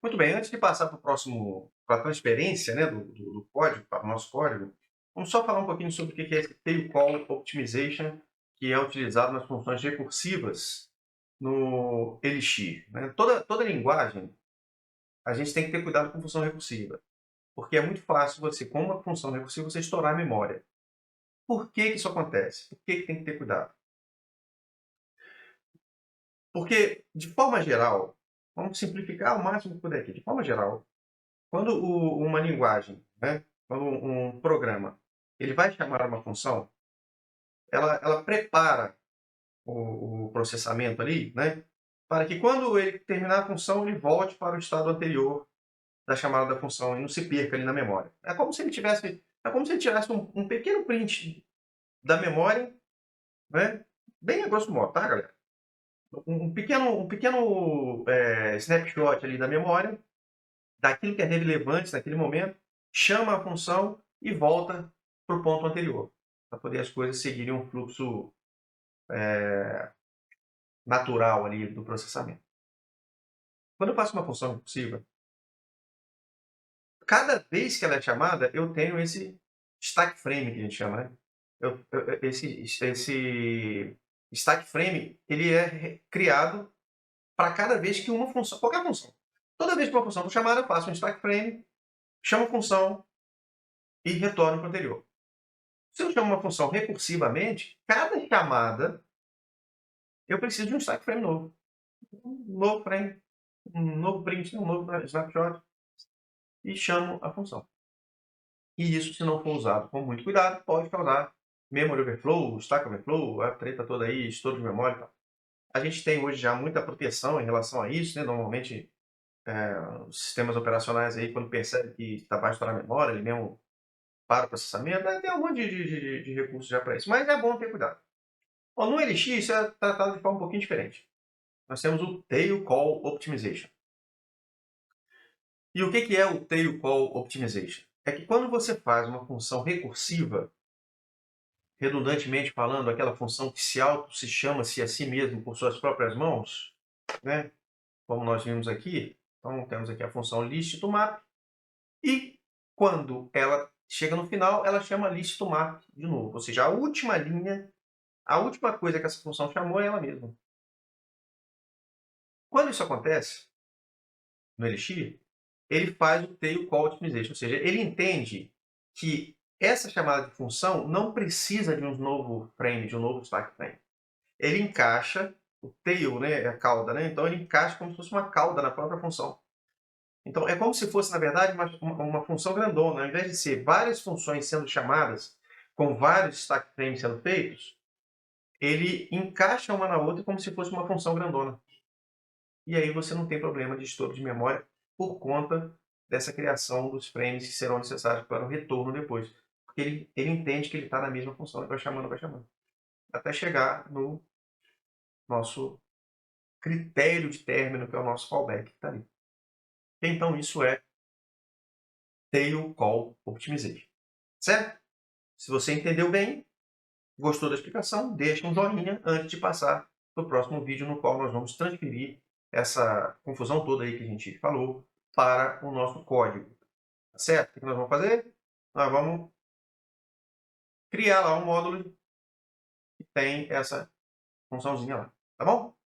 Muito bem, antes de passar para a transferência, né, do código, para o nosso código, vamos só falar um pouquinho sobre o que é esse Tail Call Optimization, que é utilizado nas funções recursivas no Elixir, né? Toda linguagem, a gente tem que ter cuidado com função recursiva, porque é muito fácil você, com uma função recursiva, você estourar a memória. Por que isso acontece? Por que tem que ter cuidado? Porque, de forma geral, vamos simplificar o máximo que puder aqui. De forma geral, quando uma linguagem, né, quando um programa, ele vai chamar uma função, ela prepara o processamento ali, né, para que quando ele terminar a função, ele volte para o estado anterior da chamada da função e não se perca ali na memória. É como se ele tivesse um pequeno print da memória, né, bem a grosso modo, tá, galera? Um pequeno snapshot ali da memória, daquilo que é relevante naquele momento, chama a função e volta para o ponto anterior, para poder as coisas seguirem um fluxo natural ali do processamento. Quando eu faço uma função recursiva, cada vez que ela é chamada, eu tenho esse stack frame que a gente chama, né? Esse stack frame, ele é criado para cada vez que uma função, qualquer função. Toda vez que uma função for chamada, eu faço um stack frame, chamo a função e retorno para o anterior. Se eu chamo uma função recursivamente, cada chamada eu preciso de um stack frame novo. Um novo frame, um novo print, um novo snapshot e chamo a função. E isso, se não for usado com muito cuidado, pode causar memory overflow, stack overflow, a treta toda aí, estouro de memória e tal. A gente tem hoje já muita proteção em relação a isso, né? Normalmente, os sistemas operacionais aí, quando percebem que está vai estourar a memória, ele mesmo para o processamento, tem um monte de recursos já para isso. Mas é bom ter cuidado. Bom, no Elixir, isso é tratado de forma um pouquinho diferente. Nós temos o Tail Call Optimization. E o que é o Tail Call Optimization? É que quando você faz uma função recursiva, redundantemente falando, aquela função que se chama-se a si mesmo por suas próprias mãos, né? Como nós vimos aqui, então temos aqui a função list2map, e quando ela chega no final, ela chama list2map de novo, ou seja, a última linha, a última coisa que essa função chamou é ela mesma. Quando isso acontece, no Elixir, ele faz o tail call optimization, ou seja, ele entende que essa chamada de função não precisa de um novo frame, de um novo stack frame. Ele encaixa o tail, né, a cauda, né? Então ele encaixa como se fosse uma cauda na própria função. Então é como se fosse, na verdade, uma função grandona. Ao invés de ser várias funções sendo chamadas, com vários stack frames sendo feitos, ele encaixa uma na outra como se fosse uma função grandona. E aí você não tem problema de estouro de memória por conta dessa criação dos frames que serão necessários para o retorno depois. Porque ele entende que ele está na mesma função, ele vai chamando, até chegar no nosso critério de término, que é o nosso fallback que está ali. Então isso é Tail Call Optimization. Certo? Se você entendeu bem, gostou da explicação, deixa um joinha antes de passar para o próximo vídeo, no qual nós vamos transferir essa confusão toda aí que a gente falou para o nosso código. Tá certo? O que nós vamos fazer? Nós vamos criar lá um módulo que tem essa funçãozinha lá. Tá bom?